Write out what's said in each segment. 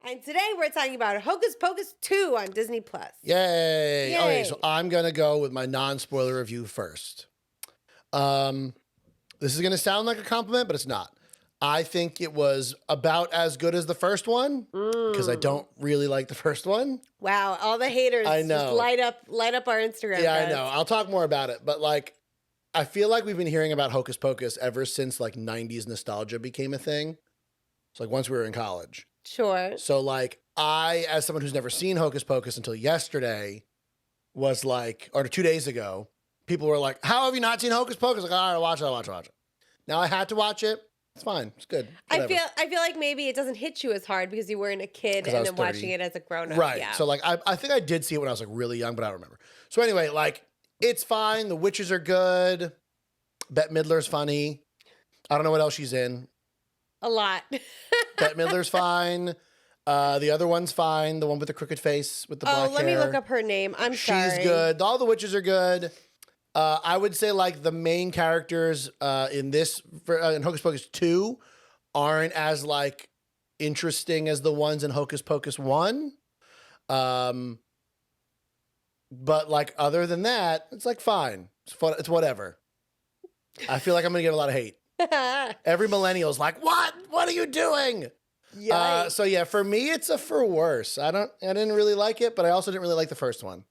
And today we're talking about Hocus Pocus 2 on Disney+. Yay. Yay. Okay, so I'm going to go with my non-spoiler review first. This is going to sound like a compliment, but it's not. I think it was about as good as the first one because I don't really like the first one. Wow, all the haters I know. just light up our Instagram. Yeah, guys. I know. I'll talk more about it, but like I feel like we've been hearing about Hocus Pocus ever since like 90s nostalgia became a thing. It's like once we were in college. Sure. So like I, as someone who's never seen Hocus Pocus until yesterday, was like, or 2 days ago, people were like, how have you not seen Hocus Pocus? Like, all right, I'll watch it. Now I had to watch it. It's fine. It's good. Whatever. I feel like maybe it doesn't hit you as hard because you weren't a kid and then watching it as a grown-up. Right. Yeah. So like I think I did see it when I was like really young, but I don't remember. So anyway, like it's fine. The witches are good. Bette Midler's funny. I don't know what else she's in. A lot. Bette Midler's fine. The other one's fine. The one with the crooked face with the black hair. Oh, let me look up her name. I'm sorry. She's good. All the witches are good. I would say like the main characters in Hocus Pocus 2 aren't as like interesting as the ones in Hocus Pocus 1. But like other than that, it's like fine. It's whatever. I feel like I'm gonna get a lot of hate. Every millennial's like, what? What are you doing? So yeah, for me, it's a for worse. I didn't really like it, but I also didn't really like the first one.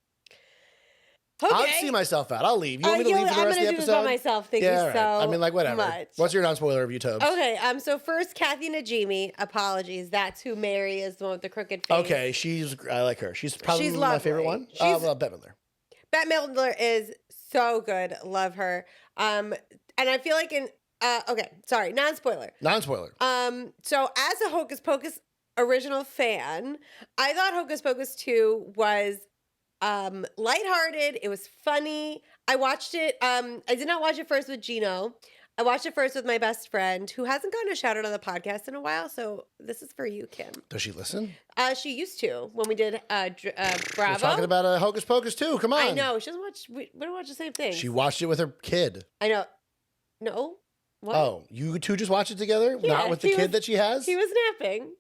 Okay. I'll see myself out. I'll leave. You want me to leave for the rest of the episode? I'm going to do this by myself. Thank you right. so I mean, like, whatever. much. What's your non-spoiler review, Tobes? Okay, so first, Kathy Najimy, apologies. That's who Mary is, the one with the crooked face. Okay, I like her. She's probably my favorite one. Bette Midler. Bette Midler is so good. Love her. And I feel like non-spoiler. Non-spoiler. So as a Hocus Pocus original fan, I thought Hocus Pocus 2 was lighthearted. It was funny. I watched it. I did not watch it first with Gino. I watched it first with my best friend, who hasn't gotten a shout out on the podcast in a while. So this is for you, Kim. Does she listen? She used to when we did Bravo. We're talking about Hocus Pocus 2. Come on. I know. She doesn't watch. We don't watch the same thing. She watched it with her kid. I know. No. What? Oh, you two just watched it together? Yeah, Not with the kid that she has? He was napping.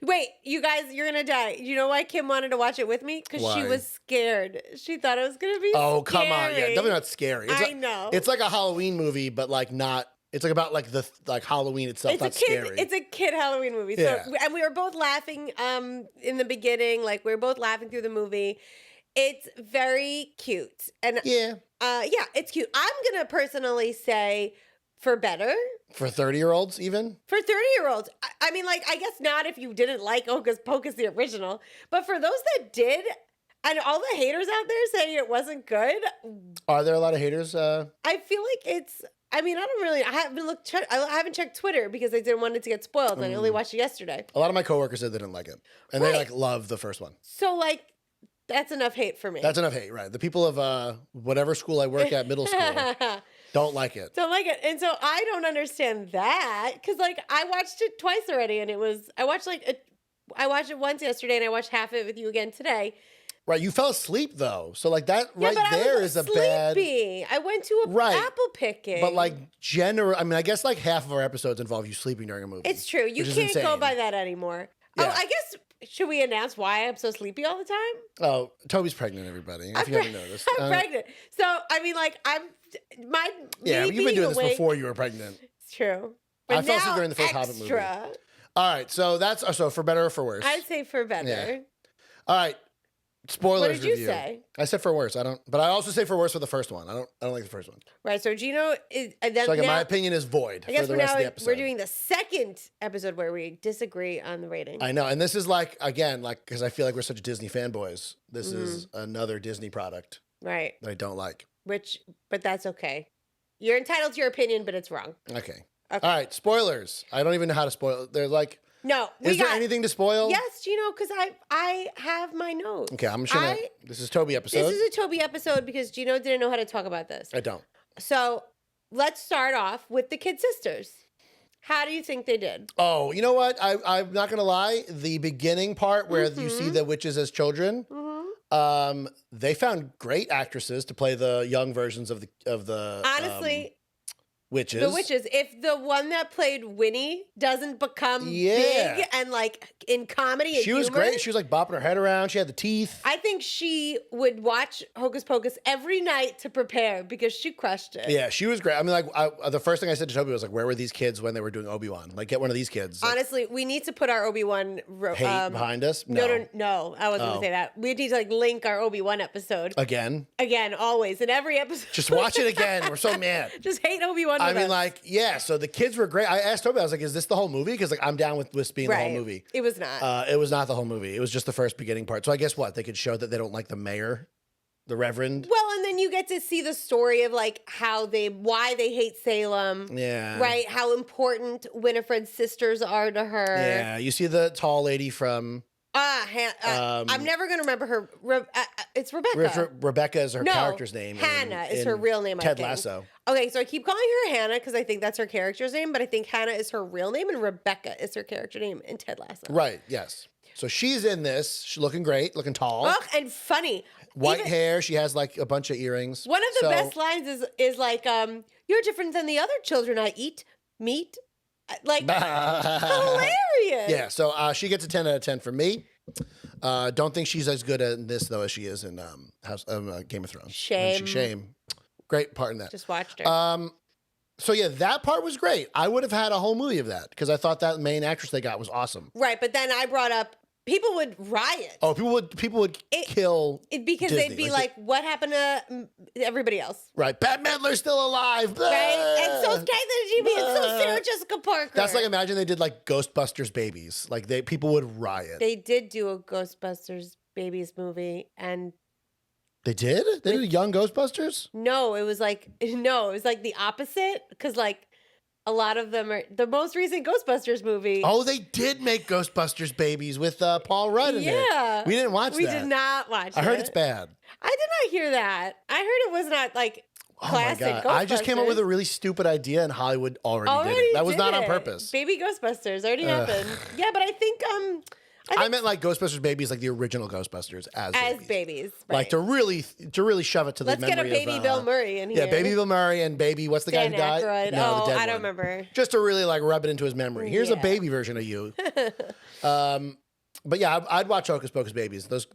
Wait, you guys, you're going to die. You know why Kim wanted to watch it with me? Because she was scared. She thought it was going to be scary. Come on. Yeah, definitely not scary. I know. It's like a Halloween movie, but like not. It's like about like the Halloween itself, not scary. It's a kid Halloween movie. Yeah. So, and we were both laughing in the beginning. Like, we were both laughing through the movie. It's very cute. And yeah, it's cute. I'm going to personally say for better. For 30-year-olds even? For 30-year-olds. I mean, like, I guess not if you didn't like Hocus Pocus, the original. But for those that did, and all the haters out there saying it wasn't good. Are there a lot of haters? I feel like it's, I mean, I haven't checked Twitter because I didn't want it to get spoiled. And I only watched it yesterday. A lot of my coworkers said they didn't like it. And they like love the first one. So like, that's enough hate for me. That's enough hate, right? The people of whatever school I work at, middle school, don't like it. Don't like it. And so I don't understand that because like I watched it twice already and I watched it once yesterday and I watched half of it with you again today. Right, you fell asleep though. So like that is a bad. I went to apple picking. But like I mean, I guess like half of our episodes involve you sleeping during a movie. It's true. You can't go by that anymore. Yeah. Oh, I guess, should we announce why I'm so sleepy all the time? Oh, Toby's pregnant, everybody. If you haven't noticed. I'm pregnant. So, I mean, like, you've been doing this before you were pregnant. It's true. I fell asleep during the first Hobbit movie. All right, so that's for better or for worse? I'd say for better. Yeah. All right. Spoilers review. What did you say? I said for worse. But I also say for worse for the first one. I don't like the first one. Right. So Gino is. My opinion is void for the rest of the episode. We're doing the second episode where we disagree on the rating. I know, and this is like again, like because I feel like we're such Disney fanboys. This is another Disney product, right? That I don't like. But that's okay. You're entitled to your opinion, but it's wrong. Okay. All right. Spoilers. I don't even know how to spoil. They're like. No. Is there anything to spoil? Yes, Gino, because I have my notes. Okay, I'm sure. This is Toby episode. This is a Toby episode because Gino didn't know how to talk about this. I don't. So let's start off with the Kid Sisters. How do you think they did? Oh, you know what? I'm not gonna lie. The beginning part where you see the witches as children, they found great actresses to play the young versions of the. Honestly. witches. The witches. If the one that played Winnie doesn't become big and like in comedy and she was humor, great. She was like bopping her head around. She had the teeth. I think she would watch Hocus Pocus every night to prepare because she crushed it. Yeah, she was great. I mean, like the first thing I said to Toby was like, "Where were these kids when they were doing Obi-Wan? Like, get one of these kids." Like, honestly, we need to put our Obi-Wan hate behind us. No, I wasn't gonna say that. We need to like link our Obi-Wan episode again, always in every episode. Just watch it again. We're so mad. Just hate Obi-Wan. I mean, like, yeah. So the kids were great. I asked Toby, I was like, "Is this the whole movie?" Because like I'm down with this being the whole movie. It was not. It was not the whole movie. It was just the first beginning part. So I guess what they could show that they don't like the mayor, the Reverend. Well, and then you get to see the story of like why they hate Salem. Yeah. Right. How important Winifred's sisters are to her. Yeah. You see the tall lady from. I'm never going to remember her. It's Rebecca. Rebecca is her character's name. Hannah is her real name, Ted Lasso. Okay, so I keep calling her Hannah because I think that's her character's name, but I think Hannah is her real name and Rebecca is her character name in Ted Lasso. Right, yes. So she's in this. She's looking great, looking tall. Oh, and funny. White hair. She has like a bunch of earrings. One of the best lines is like, you're different than the other children I eat. Meat. Like, hilarious. Yeah, so she gets a 10 out of 10 from me. Don't think she's as good at this, though, as she is in Game of Thrones. Shame. Great part in that. Just watched her. So, yeah, that part was great. I would have had a whole movie of that because I thought that main actress they got was awesome. Right, but then I brought up people would riot. Oh, people would kill because Disney. They'd be like, what happened to everybody else? Right. Bette Midler's still alive. Blah. Right. And so Kathleen Jimmy and so Sarah Jessica Parker. That's like, imagine they did like Ghostbusters Babies. Like people would riot. They did do a Ghostbusters Babies movie and they did? They did a young Ghostbusters? No, it was like the opposite. Because like a lot of them are the most recent Ghostbusters movie. Oh, they did make Ghostbusters Babies with Paul Rudd in it. Yeah. We didn't watch that. We did not watch it. I heard it's bad. I did not hear that. I heard it was not like classic Ghostbusters. I just came up with a really stupid idea and Hollywood already did it. That was not on purpose. Baby Ghostbusters already happened. Yeah, but I think I meant like Ghostbusters Babies, like the original Ghostbusters as babies. Right. Like to really shove it to the memory of... Let's get a baby Bill Murray in here. Yeah, baby Bill Murray and baby, what's the guy who died? Aykroyd. No, the dead I don't one. remember. Just to really like rub it into his memory. Here's a baby version of you. But yeah, I'd watch Hocus Pocus Babies. Those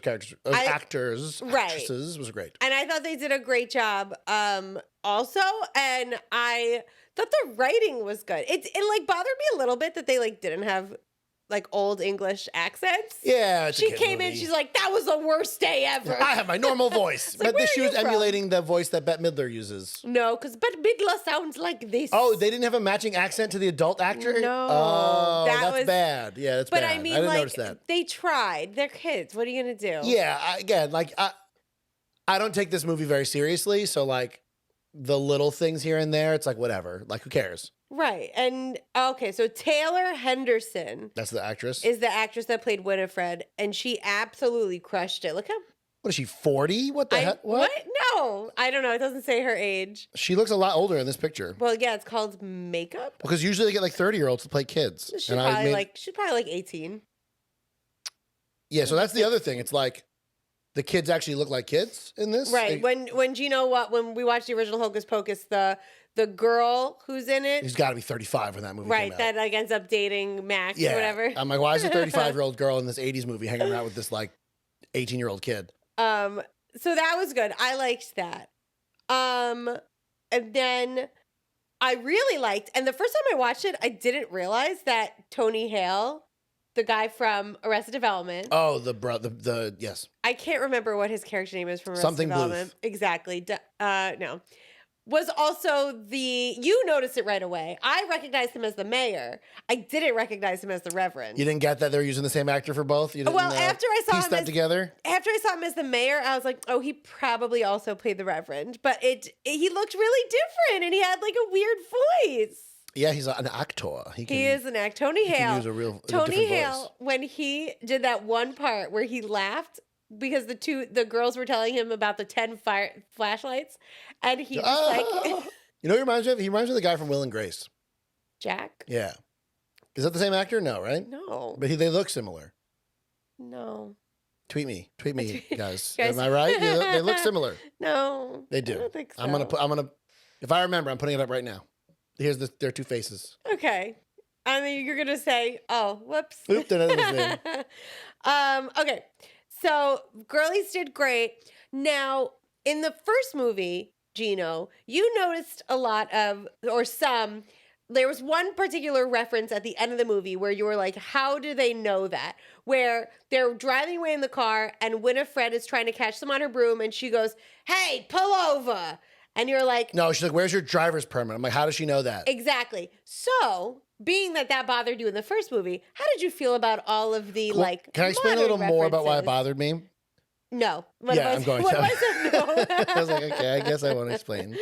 characters, actresses was great. And I thought they did a great job also. And I thought the writing was good. It like bothered me a little bit that they like didn't have like old English accents. Yeah, she came in. She's like, "That was the worst day ever." I have my normal voice, like, but she was emulating the voice that Bette Midler uses. No, because Bette Midler sounds like this. Oh, they didn't have a matching accent to the adult actor. No, oh, that's bad. Yeah, that's bad. But I mean, didn't like, notice that. They tried. They're kids. What are you gonna do? Yeah, I don't take this movie very seriously, so like the little things here and there, it's like whatever. Like who cares? Right. And okay, so Taylor Henderson. That's the actress. Is the actress that played Winifred, and she absolutely crushed it. Look how. What is she, 40? What the heck? What? No, I don't know. It doesn't say her age. She looks a lot older in this picture. Well, yeah, it's called makeup. Because usually they get like 30-year-olds to play kids. She's probably like 18. Yeah, so that's the other thing. It's like the kids actually look like kids in this. Right. When Gino, when we watched the original Hocus Pocus, the girl who's in it. He's got to be 35 when that movie came out. That like ends up dating Max or whatever. I'm like, why is a 35-year-old girl in this 80s movie hanging out with this like 18-year-old kid? So that was good. I liked that. And then I really liked, and the first time I watched it, I didn't realize that Tony Hale, the guy from Arrested Development. Oh, the yes. I can't remember what his character name is from Arrested Development. Bluth. Exactly. No. Was also you noticed it right away. I recognized him as the mayor. I didn't recognize him as the Reverend. You didn't get that they're using the same actor for both? You didn't, after I saw piece that together? After I saw him as the mayor, I was like, oh, he probably also played the Reverend. But he looked really different and he had like a weird voice. Yeah, he's an actor. He is an actor. Tony Hale. Tony Hale, when he did that one part where he laughed because the girls were telling him about the 10 flashlights, and he just like... You know what he reminds me of? He reminds me of the guy from Will and Grace. Jack? Yeah. Is that the same actor? No, right? No. But they look similar. No. Tweet me, guys. Am I right? They look similar. No. They do. I don't think so. I'm gonna If I remember, I'm putting it up right now. Here's their two faces. Okay. I mean, you're gonna say, "Oh, whoops." Oop, that was me. Okay. So girlies did great. Now, in the first movie, Gino, you noticed a lot of, or some. There was one particular reference at the end of the movie where you were like, "How do they know that?" Where they're driving away in the car, and Winifred is trying to catch them on her broom, and she goes, "Hey, pull over!" And you're like, no, she's like, "Where's your driver's permit?" I'm like, "How does she know that?" Exactly. So, being that bothered you in the first movie, how did you feel about all of the Can I explain a little more about why it references? bothered me? No. I'm going what to. if I said no? I was like, okay, I guess I want to explain.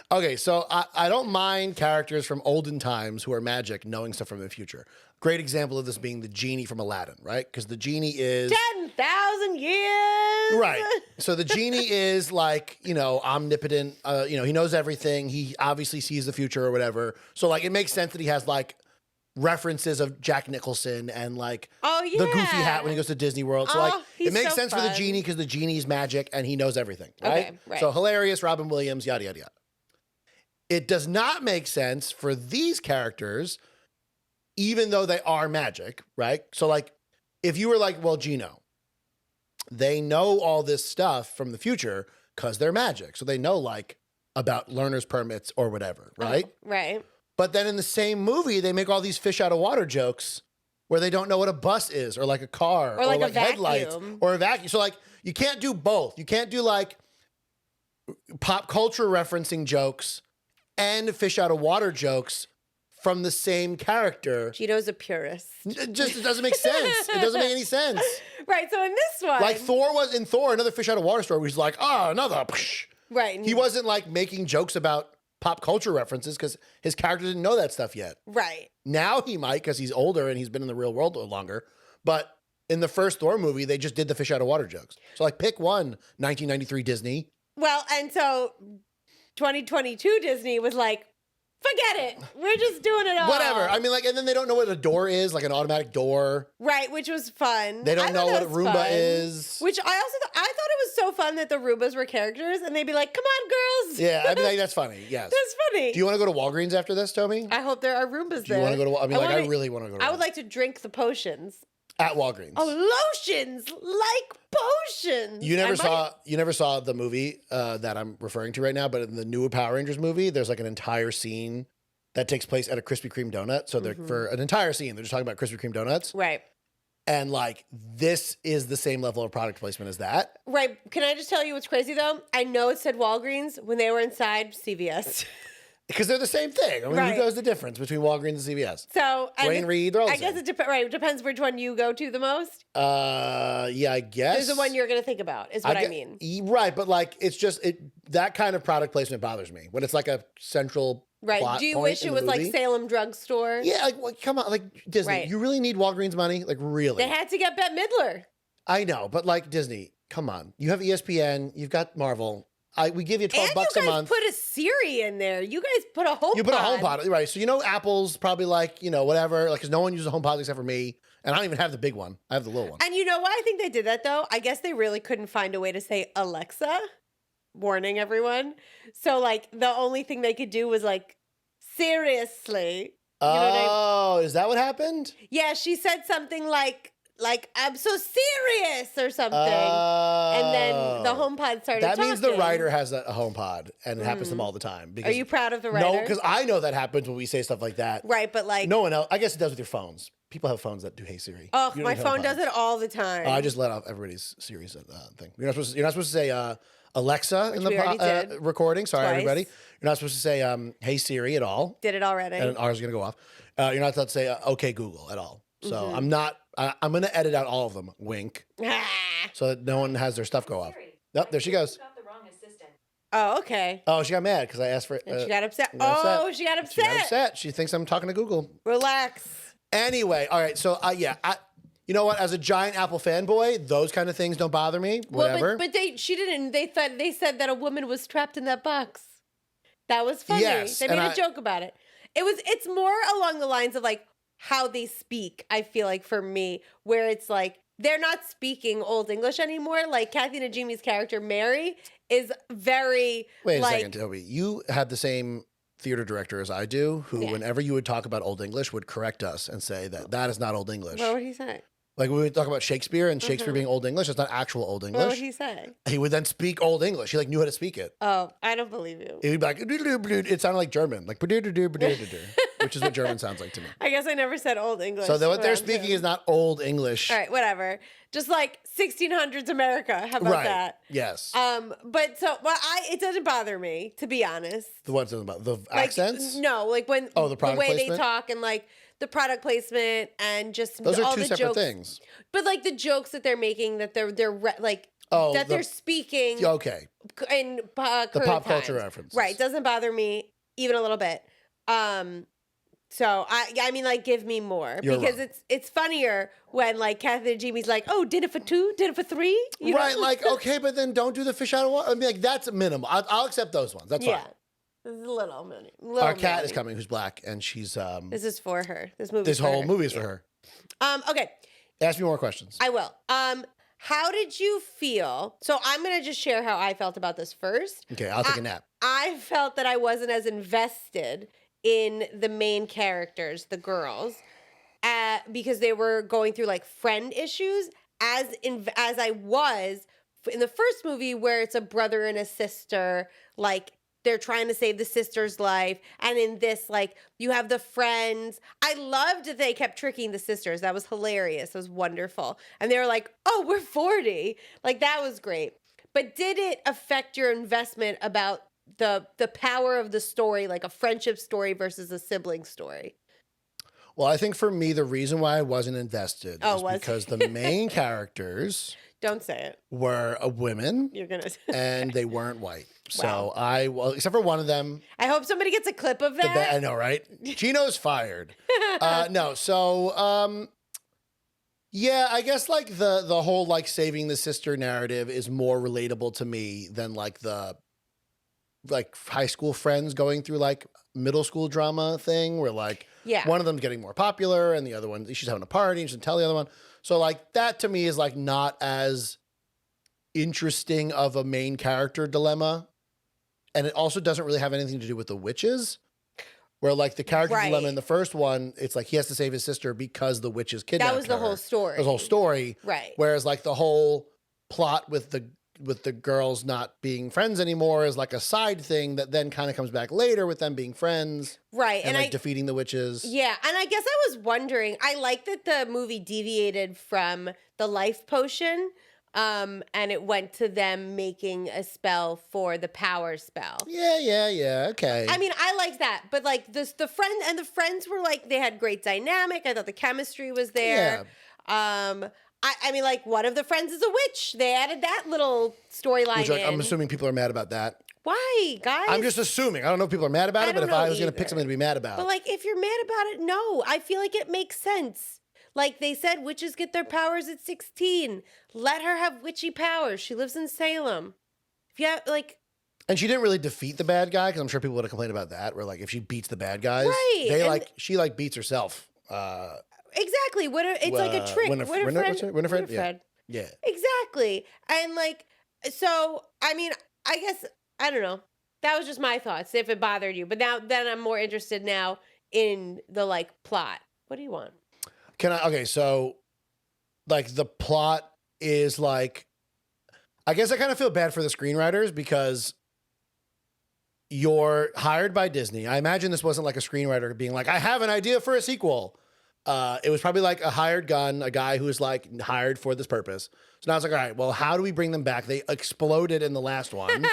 Okay, so I don't mind characters from olden times who are magic knowing stuff from the future. Great example of this being the genie from Aladdin, right? Because the genie is 10,000 years. right. So the genie is like, omnipotent. He knows everything. He obviously sees the future or whatever. So like, it makes sense that he has like references of Jack Nicholson and like the goofy hat when he goes to Disney World. So like, it makes sense for the genie because the genie's magic and he knows everything, right? Okay, right. So hilarious, Robin Williams, yada yada yada. It does not make sense for these characters, even though they are magic, right? So like, if you were like, well, Gino, they know all this stuff from the future because they're magic. So they know like about learner's permits or whatever, right? Right. But then in the same movie, they make all these fish out of water jokes where they don't know what a bus is or like a car or like a headlights vacuum. or a vacuum. So like, you can't do both. You can't do like pop culture referencing jokes and fish out of water jokes from the same character. Gino's a purist. It doesn't make sense. It doesn't make any sense. Right. So in this one, Like Thor was in Thor, another fish out of water story where he's like, another. Right. He wasn't like making jokes about pop culture references because his character didn't know that stuff yet. Right. Now he might because he's older and he's been in the real world longer. But in the first Thor movie, they just did the fish out of water jokes. So like pick one, 1993 Disney. Well, and so 2022 Disney was like, forget it. We're just doing it all. Whatever. I mean, like, and then they don't know what a door is, like an automatic door. Right, which was fun. They don't know what a Roomba fun. is. Which I thought it was so fun that the Roombas were characters and they'd be like, come on, girls. Yeah, I mean, like, that's funny. Yes. That's funny. Do you want to go to Walgreens after this, Toby? I hope there are Roombas Do you want to go to, I really want to go to I would like to drink the potions. At Walgreens. Oh, lotions like potions. You never saw the movie that I'm referring to right now, but in the new Power Rangers movie, there's like an entire scene that takes place at a Krispy Kreme donut. So they're for an entire scene, they're just talking about Krispy Kreme donuts. Right. And like, this is the same level of product placement as that. Right. Can I just tell you what's crazy though? I know it said Walgreens when they were inside CVS. Because they're the same thing. I mean, who knows the difference between Walgreens and CVS? So, Dwayne Reed, they're all the I guess same. it depends which one you go to the most. Yeah, I guess. Is the one you're going to think about, is what I mean. Right, but like, it's just, that kind of product placement bothers me. When it's like a central plot Do you point wish in it the was like movie. Salem Drugstore? Yeah, like, come on, like, Disney, you really need Walgreens money? Like, really? They had to get Bette Midler. I know, but like, Disney, come on. You have ESPN, you've got Marvel. We give you $12 a month. You guys put a Siri in there. You guys put a HomePod. You put a HomePod, right? So Apple's probably like, whatever, like, because no one uses a HomePod except for me, and I don't even have the big one. I have the little one. And you know why I think they did that though? I guess they really couldn't find a way to say Alexa. Warning everyone. So like, the only thing they could do was like, seriously. You know what I mean? Is that what happened? Yeah, she said something like I'm so serious or something. And then the HomePod started That talking. means the writer has a HomePod, and it happens to them all the time. Because, are you proud of the writer? No, because I know that happens when we say stuff like that. Right, but like... No one else. I guess it does with your phones. People have phones that do Hey Siri. Oh, my phone does it all the time. I just let off everybody's Siri's thing. You're not supposed to say Alexa in the recording. Sorry, everybody. You're not supposed to say Hey Siri at all. Did it already. And ours is going to go off. You're not supposed to say OK Google at all. So I'm not... I'm going to edit out all of them. Wink. So that no one has their stuff go off. Yep, there she goes. Oh, okay. Oh, she got mad because I asked for it. And she got upset. She got upset. She got upset. She thinks I'm talking to Google. Relax. Anyway, all right. So, you know what? As a giant Apple fanboy, those kind of things don't bother me. Whatever. Well, but she didn't. They said that a woman was trapped in that box. That was funny. Yes, they made a joke about it. It's more along the lines of like how they speak. I feel like for me, where it's like they're not speaking Old English anymore. Like Kathy Najimy's character Mary is very Wait a like, second, Toby. You had the same theater director as I do, who whenever you would talk about Old English would correct us and say that that is not Old English. What would he say? Like when we would talk about Shakespeare and Shakespeare being Old English, it's not actual Old English. What would he say? He would then speak Old English. He like knew how to speak it. Oh, I don't believe you. He would be like, it sounded like German, like which is what German sounds like to me. I guess I never said Old English. So what they're speaking is not Old English. All right, whatever. Just like 1600s America. How about that? Yes. But so it doesn't bother me, to be honest. What's it about? The accents? No, like when the product way placement? they talk and like the product placement and just those are all two the separate jokes. things. But like the jokes that they're making, that they're they're speaking. Okay. In the pop culture references. Right, doesn't bother me even a little bit. So I mean, like, give me more. You're because wrong. it's funnier when like Kathy Najimy's like, oh, did it for 2, did it for 3, you right? know? Like, okay, but then don't do the fish out of water. I mean, like that's minimal. I'll accept those ones. That's fine. This is a little mini. Our cat is coming, who's black, and she's This is for her. This whole movie is for her. Okay. Ask me more questions. I will. How did you feel? So I'm gonna just share how I felt about this first. Okay, I'll take a nap. I felt that I wasn't as invested in the main characters, the girls, because they were going through like friend issues as I was in the first movie, where it's a brother and a sister, like they're trying to save the sister's life. And in this, like, you have the friends. I loved that they kept tricking the sisters. That was hilarious. It was wonderful. And they were like, oh, we're 40. Like, that was great. But did it affect your investment about the power of the story, like a friendship story versus a sibling story? Well, I think for me, the reason why I wasn't invested is because the main characters... Don't say it. Were women. You're gonna. And they weren't white. So wow. Except for one of them. I hope somebody gets a clip of that. I know, right? Gino's fired. No, so yeah, I guess like the whole like saving the sister narrative is more relatable to me than like the high school friends going through like middle school drama thing where like one of them's getting more popular and the other one, she's having a party and she doesn't tell the other one. So like that to me is like not as interesting of a main character dilemma. And it also doesn't really have anything to do with the witches. Where like the character dilemma in the first one, it's like he has to save his sister because the witches kidnapped her. That was the whole story. The whole story. Right. Whereas like the whole plot with the girls not being friends anymore is like a side thing that then kind of comes back later with them being friends. Right. And like defeating the witches. Yeah. And I guess I was wondering, I like that the movie deviated from the life potion. And it went to them making a spell for the power spell. Yeah. Okay. I mean, I liked that. But like the friends were like, they had great dynamic. I thought the chemistry was there. Yeah. I mean, like, one of the friends is a witch. They added that little storyline in. I'm assuming people are mad about that. Why, guys? I'm just assuming. I don't know if people are mad about it, but if I was going to pick something to be mad about. But, like, if you're mad about it, no. I feel like it makes sense. Like, they said witches get their powers at 16. Let her have witchy powers. She lives in Salem. If you have, like... And she didn't really defeat the bad guy, because I'm sure people would have complained about that, where, like, if she beats the bad guys, she beats herself. Exactly. It's like a trick. Winifred? Yeah. Exactly. And like, so, I mean, I guess, I don't know. That was just my thoughts, if it bothered you. But then I'm more interested now in the like plot. What do you want? Okay, so like the plot is like, I guess I kind of feel bad for the screenwriters because you're hired by Disney. I imagine this wasn't like a screenwriter being like, I have an idea for a sequel. It was probably like a hired gun, a guy who was like hired for this purpose. So now it's like, all right, well, how do we bring them back? They exploded in the last one.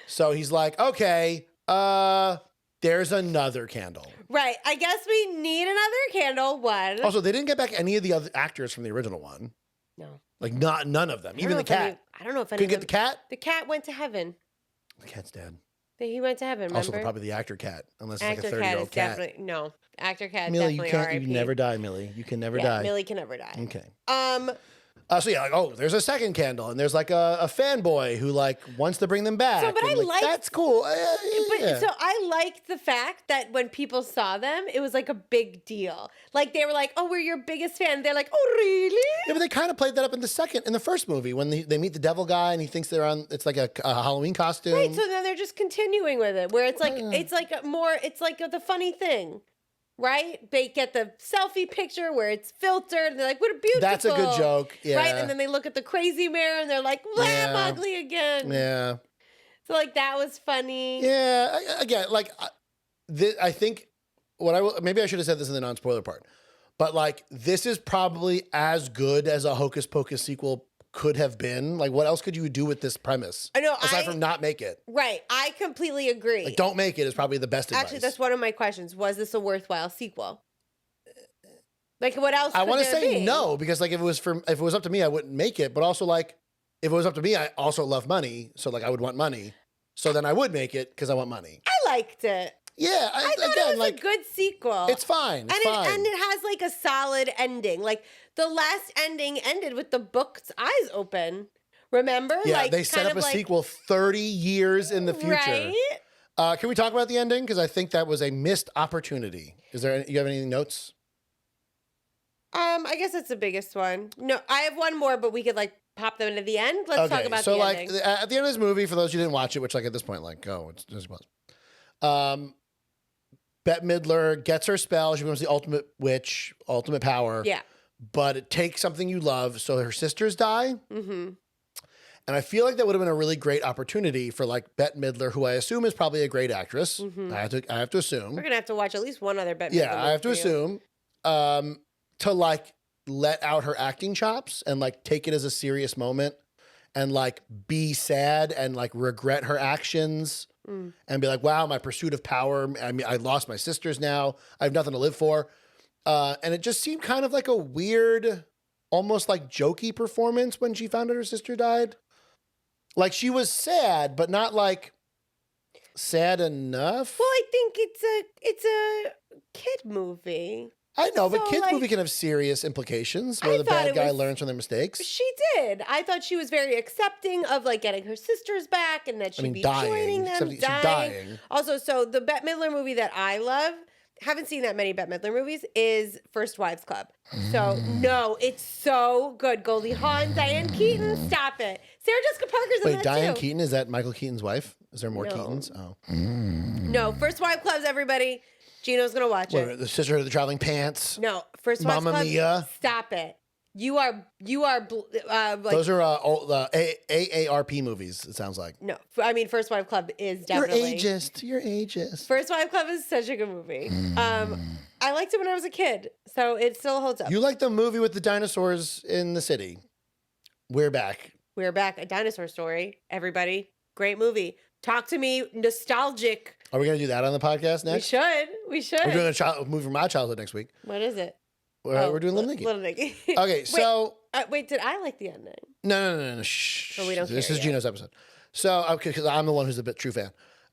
So he's like, okay, there's another candle. Right. I guess we need another candle. One. Also, they didn't get back any of the other actors from the original one. No. Like none of them. Even the cat. I don't know if anyone. Couldn't get the cat? The cat went to heaven. The cat's dead. He went to heaven, remember? Also, probably the actor cat, unless it's actor like a 30-year-old cat. No, actor cat Millie, definitely you never die, Millie. You can never die. Millie can never die. Okay. So yeah, like, oh, there's a second candle, and there's like a fanboy who like wants to bring them back. So, but and, I like, liked- that's cool. But so I liked the fact that when people saw them, it was like a big deal. Like they were like, "Oh, we're your biggest fan." They're like, "Oh, really?" Yeah, but they kind of played that up in the first movie when they meet the devil guy and he thinks they're on. It's like a Halloween costume. Right. So then they're just continuing with it, where it's like it's like the funny thing. Right? They get the selfie picture where it's filtered and they're like, what a beautiful. That's a good joke. Yeah. Right? And then they look at the crazy mirror and they're like, wow, I'm ugly again. Yeah. So like that was funny. Yeah. Again, like I think maybe I should have said this in the non-spoiler part, but like this is probably as good as a Hocus Pocus sequel could have been. Like, what else could you do with this premise? I know. Aside from not make it. Right. I completely agree. Like, don't make it is probably the best advice. Actually, that's one of my questions. Was this a worthwhile sequel? Like, what else? I want to say be? no, because like if it was up to me, I wouldn't make it. But also like if it was up to me, I also love money, so like I would want money. So then I would make it because I want money. I liked it. Yeah, I thought it was like, a good sequel. It's fine. It's fine. And it has like a solid ending. Like the last ending ended with the book's eyes open. Remember? Yeah, like, they set up a sequel 30 years in the future. Right? Can we talk about the ending? Because I think that was a missed opportunity. You have any notes? I guess it's the biggest one. No, I have one more, but we could like pop them into the end. Let's talk about the ending. So like at the end of this movie, for those who didn't watch it, which like at this point, like, it's just Bette Midler gets her spell. She becomes the ultimate witch, ultimate power. Yeah. But it takes something you love. So her sisters die. Mm-hmm. And I feel like that would have been a really great opportunity for like Bette Midler, who I assume is probably a great actress. Mm-hmm. I have to assume. We're going to have to watch at least one other Bette Midler. Yeah, I have to assume. To like let out her acting chops and like take it as a serious moment and like be sad and like regret her actions. And be like, wow, my pursuit of power. I mean, I lost my sisters now. I have nothing to live for. And it just seemed kind of like a weird, almost like jokey performance when she found out her sister died. Like she was sad, but not like sad enough. Well, I think it's a kid movie. I know, but So, kids' like, movie can have serious implications where the bad guy learns from their mistakes. She did. I thought she was very accepting of like getting her sisters back and that she'd be joining them. She's dying. Also, so the Bette Midler movie that I love, haven't seen that many Bette Midler movies, is First Wives Club. So no, it's so good. Goldie Hawn, Diane Keaton, stop it. Sarah Jessica Parker's in that too. Diane Keaton, is that Michael Keaton's wife? Is there more Keatons? Oh. No, First Wives Club's everybody. Gino's gonna watch it. The Sisterhood of the Traveling Pants. No, First Wives Club. Mamma Mia. Stop it. You are like, those are AARP movies, it sounds like. No, I mean First Wives Club is definitely. You're ageist. First Wives Club is such a good movie. I liked it when I was a kid, so it still holds up. You like the movie with the dinosaurs in the city. We're back. We're back. A Dinosaur Story. Everybody, great movie. Talk to me, nostalgic. Are we going to do that on the podcast next? We should. We're doing a movie from my childhood next week. What is it? We're doing Little Nicky. Little Nicky. Okay, so... Wait, did I like the ending? No. Shh. But we don't This care is yet. Gino's episode. So, okay, because I'm the one who's a bit true fan.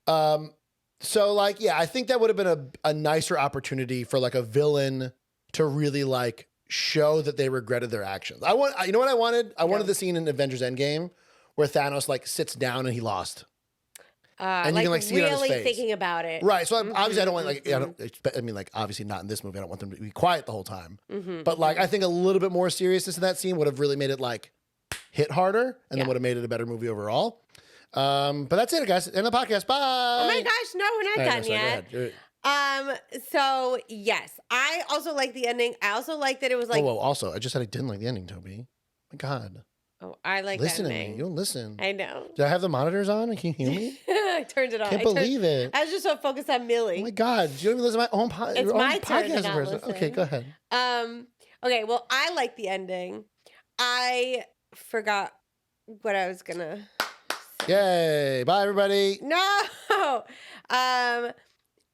So, like, yeah, I think that would have been a nicer opportunity for, like, a villain to really, like, show that they regretted their actions. You know what I wanted? I wanted the scene in Avengers Endgame where Thanos, like, sits down and he lost. And like, you can like see it on his really face. thinking about it. Right. So obviously I don't want like obviously not in this movie. I don't want them to be quiet the whole time. But like I think a little bit more seriousness in that scene would have really made it like hit harder and then would have made it a better movie overall. But that's it, guys. End the podcast. Bye. Oh my gosh, no, we're not done yet. Go ahead. So yes, I also like the ending. I also like that it was like whoa. Also, I just said I didn't like the ending, Toby. My God. Oh, I like listen that to ending. me. You don't listen. I know. Did I have the monitors on? Can you hear me? I turned it on. Can't believe it. I was just so focused on Millie. Oh my God. You don't even listen to my own podcast. It's my turn to not person. listen. Okay, go ahead. Okay, well, I like the ending. I forgot what I was gonna say. Yay. Bye, everybody. No.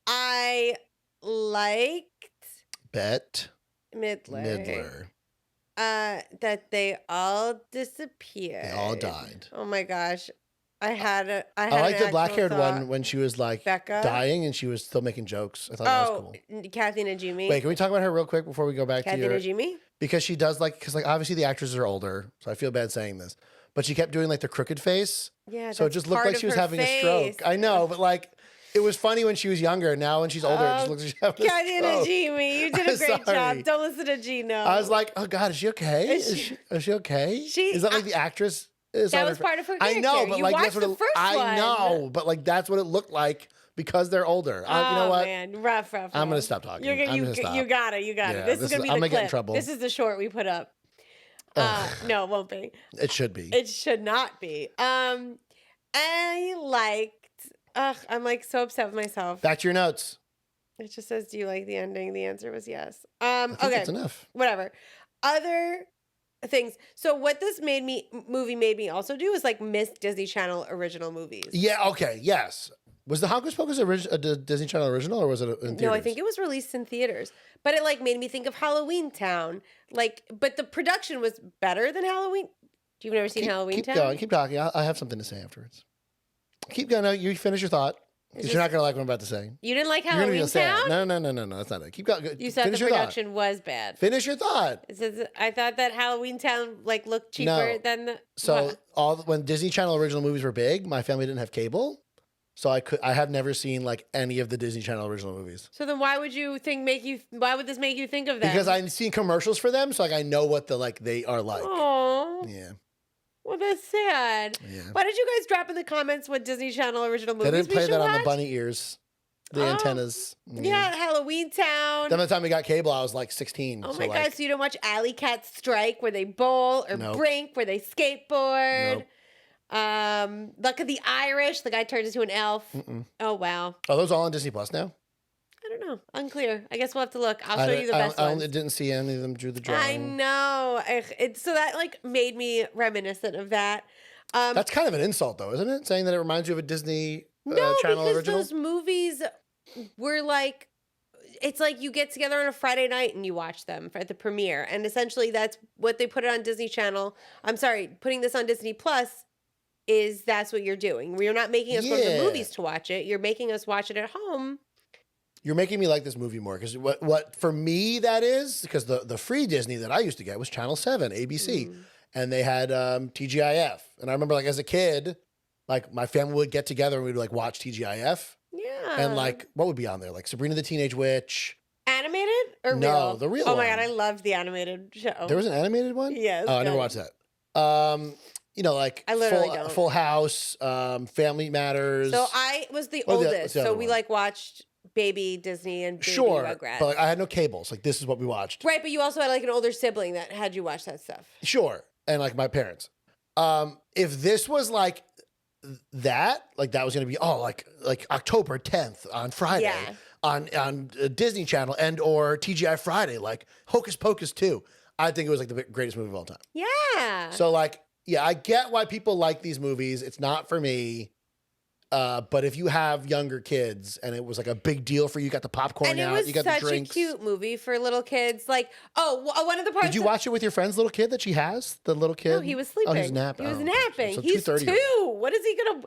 I liked Bette Midler. That they all disappeared. They all died. Oh my gosh. I like the black-haired one when she was like Becca? dying and she was still making jokes. I thought that was cool. Kathy Najimy. Wait, can we talk about her real quick before we go back Kathy to your... Najimy? because she does because obviously the actresses are older, so I feel bad saying this, but she kept doing like the crooked face. Yeah, so it just looked like she was having a stroke. I know, but like it was funny when she was younger. Now when she's older, it just looks like she's having a stroke. Jimmy, you did a great job. Don't listen to Gino. I was like, oh God, is she okay? Is she okay? Is that like the actress? That was part of her character. I know, but you like that's what the first one. I know, but like that's what it looked like because they're older. You know what? Man, rough. I'm gonna stop talking. You got it. This is gonna be the clip. I'm gonna get in trouble. This is the short we put up. No, it won't be. It should be. It should not be. I liked. I'm like so upset with myself. Back to your notes. It just says, "Do you like the ending?" The answer was yes. I think that's enough. Whatever. Other things. So what this movie made me also do is like miss Disney Channel original movies. Yeah. Okay. Yes. Was the Hocus Pocus a Disney Channel original, or was it in theaters? No, I think it was released in theaters. But it like made me think of Halloween Town. Like, but the production was better than Halloween. You've never seen Halloween Town? Keep going. Keep talking. I have something to say afterwards. Keep going. No, you finish your thought. Because you're not going to like what I'm about to say. You didn't like Halloween Town? No. That's not it. Keep going. You said the production was bad. Finish your thought. It says, I thought that Halloween Town like looked cheaper than the... So when Disney Channel original movies were big, my family didn't have cable. So I have never seen like any of the Disney Channel original movies. So then why would this make you think of that? Because I've seen commercials for them, so like I know what they are like. Oh. Yeah. Well, that's sad. Yeah. Why did you guys drop in the comments what Disney Channel original movies they didn't play that watch? On the bunny ears. The antennas. Yeah, Halloween Town. Then by the time we got cable, I was like 16. Oh my God, so you don't watch Alley Cat Strike where they bowl or Brink where they skateboard? Nope. Luck of the Irish, the guy turns into an elf. Oh, wow. Are those all on Disney Plus now? I don't know. Unclear. I guess we'll have to look. I'll show you the best ones. I didn't see any of them drew the drawing. I know. So that like made me reminiscent of that. That's kind of an insult though, isn't it? Saying that it reminds you of a Disney Channel because original? Those movies were like, it's like you get together on a Friday night and you watch them at the premiere. And essentially that's what they put it on Disney Channel. I'm sorry, putting this on Disney Plus that's what you're doing. You're not making us go to the movies to watch it. You're making us watch it at home. You're making me like this movie more because what for me that is because the free Disney that I used to get was Channel 7, ABC, and they had TGIF. And I remember like as a kid, like my family would get together and we'd like watch TGIF. Yeah. And like what would be on there? Like Sabrina the Teenage Witch. Animated or real? No, the real one. Oh my God, I loved the animated show. There was an animated one? Yes. Oh, I never watched that. You know, like I literally don't. Full House, Family Matters. So I was the oldest, so we like watched Baby Disney and Baby Rugrats. But like, I had no cables. Like this is what we watched. Right, but you also had like an older sibling that had you watch that stuff. Sure, and like my parents. If this was like that was going to be like October 10th on Friday on Disney Channel and or TGI Friday, like Hocus Pocus 2. I think it was like the greatest movie of all time. Yeah. So like. Yeah, I get why people like these movies. It's not for me. But if you have younger kids and it was like a big deal for you, got the popcorn out, you got the drinks. And it was such a cute movie for little kids. Like, one of the parts. Did you watch it with your friend's little kid that she has? The little kid? No, he was sleeping. Oh, he was napping. He was napping. So He's 2. What is he gonna?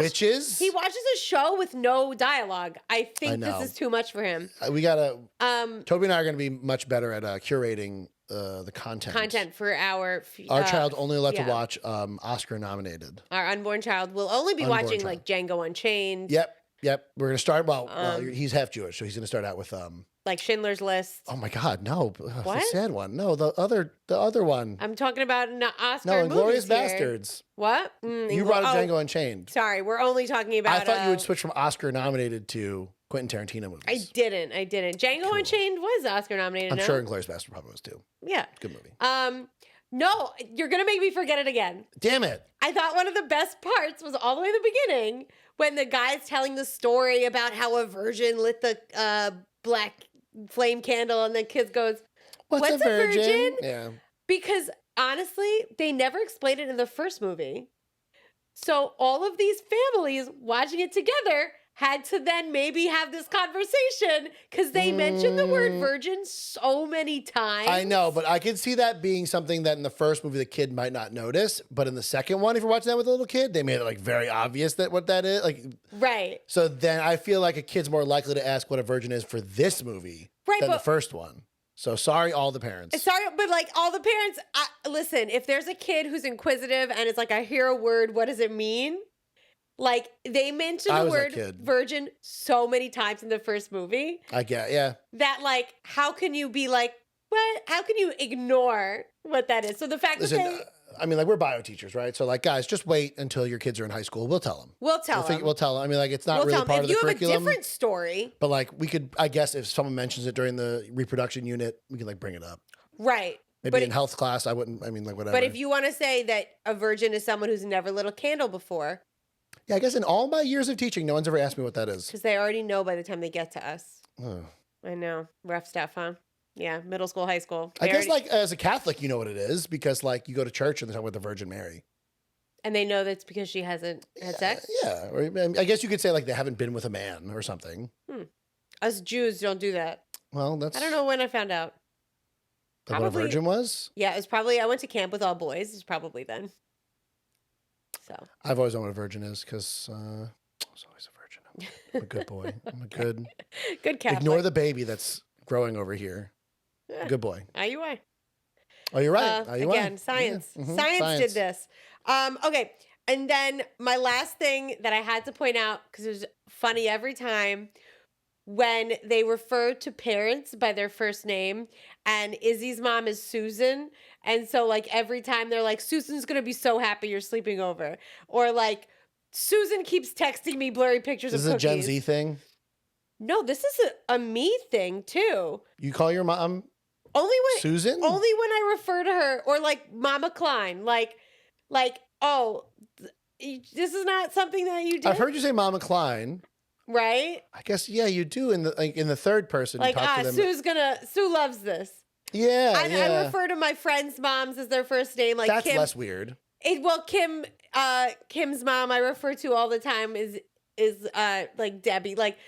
Bitches? He watches a show with no dialogue. I think this is too much for him. We gotta. Toby and I are gonna be much better at curating the content for our child only allowed to watch Oscar nominated. Our unborn child will only be watching like Django Unchained. Yep. We're gonna start. Well, he's half Jewish, so he's gonna start out with like Schindler's List. Oh my God, no! What? The sad one. No, the other one. I'm talking about an Oscar. No, Inglourious here. Bastards. What? You brought up Django Unchained. Sorry, we're only talking about. I thought you would switch from Oscar nominated to Quentin Tarantino movies. I didn't. Django Unchained was Oscar nominated. I'm sure Inglourious Bastards probably was too. Yeah, good movie. No, you're gonna make me forget it again. Damn it! I thought one of the best parts was all the way in the beginning when the guy's telling the story about how a virgin lit the black flame candle, and the kid goes, "What's a virgin?" Yeah. Because honestly, they never explained it in the first movie. So all of these families watching it together had to then maybe have this conversation because they mentioned the word virgin so many times. I know, but I can see that being something that in the first movie the kid might not notice, but in the second one, if you're watching that with a little kid, they made it like very obvious that what that is. Like, right. So then I feel like a kid's more likely to ask what a virgin is for this movie than the first one. So sorry, all the parents. Sorry, but like all the parents, listen, if there's a kid who's inquisitive and it's like, I hear a word, what does it mean? Like, they mentioned the word virgin so many times in the first movie. I get, yeah. That, like, how can you be like, what? How can you ignore what that is? So the fact that I mean, like, we're bio teachers, right? So, like, guys, just wait until your kids are in high school. We'll tell them. We'll tell them. We'll tell them. I mean, like, it's not really part of the curriculum. If you have a different story. But, like, we could, I guess, if someone mentions it during the reproduction unit, we can, like, bring it up. Right. Maybe in health class, I wouldn't, I mean, like, whatever. But if you want to say that a virgin is someone who's never lit a candle before. Yeah, I guess in all my years of teaching, no one's ever asked me what that is. Because they already know by the time they get to us. Oh. I know. Rough stuff, huh? Yeah, middle school, high school. I guess, like, as a Catholic, you know what it is because, like, you go to church and they talk about the Virgin Mary. And they know that's because she hasn't had sex? Yeah. Or, I guess you could say, like, they haven't been with a man or something. Us Jews don't do that. Well, that's... I don't know when I found out. Like what a virgin was? Yeah, it was probably... I went to camp with all boys. It was probably then. So I've always known what a virgin is because I was always a virgin. I'm a good boy. I'm a good... good Catholic. Ignore the baby that's growing over here. Good boy. IUI. Oh, you're right. Again, science. Yeah. Science did this. Okay. And then my last thing that I had to point out, because it was funny every time, when they refer to parents by their first name, and Izzy's mom is Susan. And so, like, every time they're like, Susan's going to be so happy you're sleeping over. Or, like, Susan keeps texting me blurry pictures of cookies. This is a Gen Z thing? No, this is a me thing, too. You call your mom... Susan? Only when I refer to her, or like Mama Klein, like, oh, this is not something that you do. I've heard you say Mama Klein, right? I guess you do in the third person. Like, Sue loves this. Yeah, I refer to my friends' moms as their first name, like that's Kim. Less weird. Kim's mom I refer to all the time is like Debbie, like.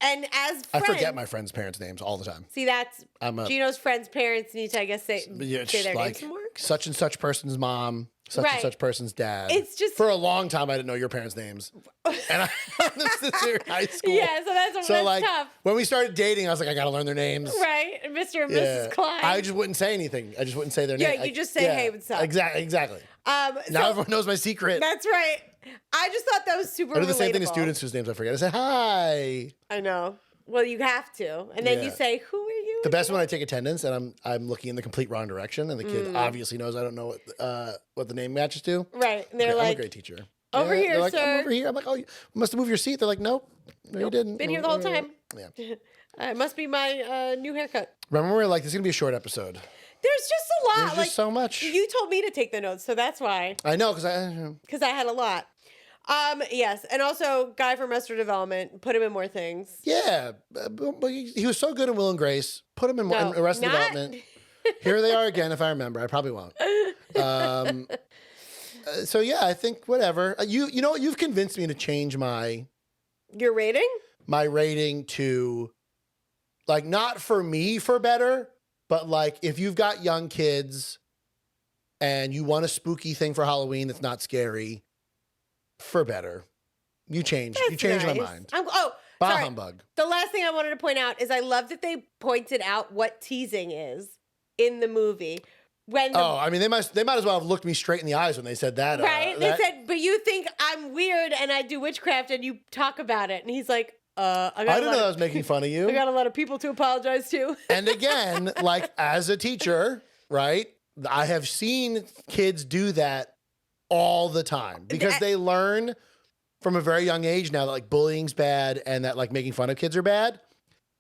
And as friends, I forget my friends' parents' names all the time. See, that's Gino's friends' parents need to, I guess, say their names more. Such and such person's mom, such and such person's dad. It's just for a long time I didn't know your parents' names, and I this is in high school. Yeah, so that's like tough. When we started dating, I was like, I got to learn their names. Right, Mr. and Mrs. Klein. I just wouldn't say anything. I just wouldn't say their name. Yeah, you just say, hey, what's up? Exactly. Now everyone knows my secret. That's right. I just thought that was super relatable. I do the same thing to students whose names I forget. I say, hi. I know. Well, you have to. And then you say, who are you? The best when I take attendance and I'm looking in the complete wrong direction and the kid obviously knows I don't know what the name matches to. Right. And they're like, I'm a great teacher. Over here, like, sir. I'm over here. I'm like, oh, you must have moved your seat. They're like, nope. No, you didn't. Been here the whole time. Yeah. It must be my new haircut. Remember, we're like, this is going to be a short episode. There's just a lot. There's just so much. You told me to take the notes, so that's why. I know, because I had a lot. Yes, and also guy from Arrested Development, put him in more things. Yeah, but he was so good in Will and Grace. Put him in Arrested Development. Here they are again. If I remember, I probably won't. So yeah, I think whatever. You know what? You've convinced me to change your rating. My rating to, like, not for me for better, but like if you've got young kids and you want a spooky thing for Halloween that's not scary. For better. You changed my mind. Bah humbug. The last thing I wanted to point out is I love that they pointed out what teasing is in the movie. I mean, they might as well have looked me straight in the eyes when they said that. Right? They said, but you think I'm weird and I do witchcraft and you talk about it. And he's like, I didn't know I was making fun of you. I got a lot of people to apologize to. And again, like, as a teacher, right, I have seen kids do that all the time because they learn from a very young age now that, like, bullying's bad and that, like, making fun of kids are bad.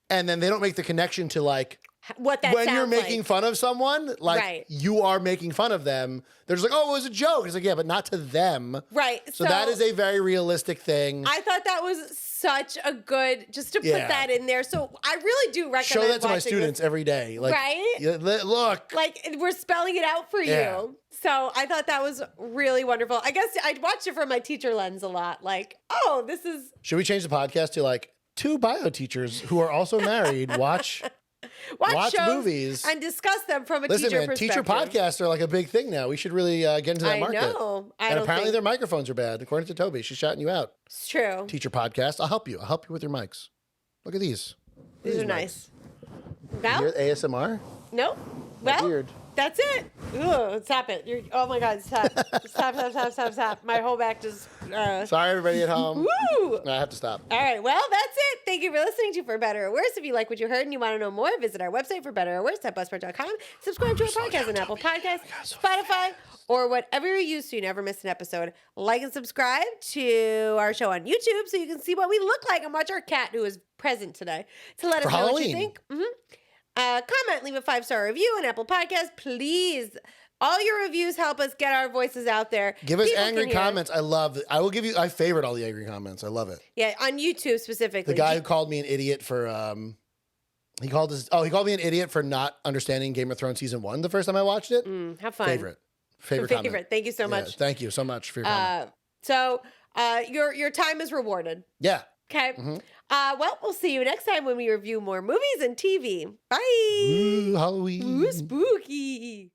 And then they don't make the connection to, like, what that when sounds you're making fun of someone, like, you are making fun of them. They're just like, oh, it was a joke. It's like, yeah, but not to them. Right. So that is a very realistic thing. I thought that was such a good, just to put that in there. So I really do recommend show that to my students every day. Like, right? Look. Like, we're spelling it out for you. So I thought that was really wonderful. I guess I watched it from my teacher lens a lot. Like, oh, this is... Should we change the podcast to, like, two bio teachers who are also married watch movies and discuss them from a teacher perspective. Teacher podcasts are like a big thing now. We should really get into that market. I know. And apparently their microphones are bad, according to Toby. She's shouting you out. It's true. Teacher podcast. I'll help you. I'll help you with your mics. Look at these. These are nice. No? You hear ASMR? Nope. That's Well, weird. that's it. Ugh, stop it. Oh my God, stop. Stop. My whole back just... Sorry, everybody at home. Woo! I have to stop. All right, well, that's it. Thank you for listening to For Better or Worse. If you like what you heard and you want to know more, visit our website, forbettoroworse.buzzsprout.com. Subscribe to our podcast on Apple Podcasts, Spotify, or whatever you use so you never miss an episode. Like and subscribe to our show on YouTube so you can see what we look like and watch our cat who is present today to let us know what you think. Comment, leave a 5-star review on Apple Podcasts, please. All your reviews help us get our voices out there. Give us angry comments. I love it. I will give you. I favorite all the angry comments. I love it. Yeah, on YouTube specifically. The guy who called me an idiot for he called me an idiot for not understanding Game of Thrones season 1 the first time I watched it. Have fun. Favorite comment. Thank you so much. Thank you so much for your comment. So your time is rewarded. Yeah. Okay. Well, we'll see you next time when we review more movies and TV. Bye. Ooh, Halloween. Ooh, spooky.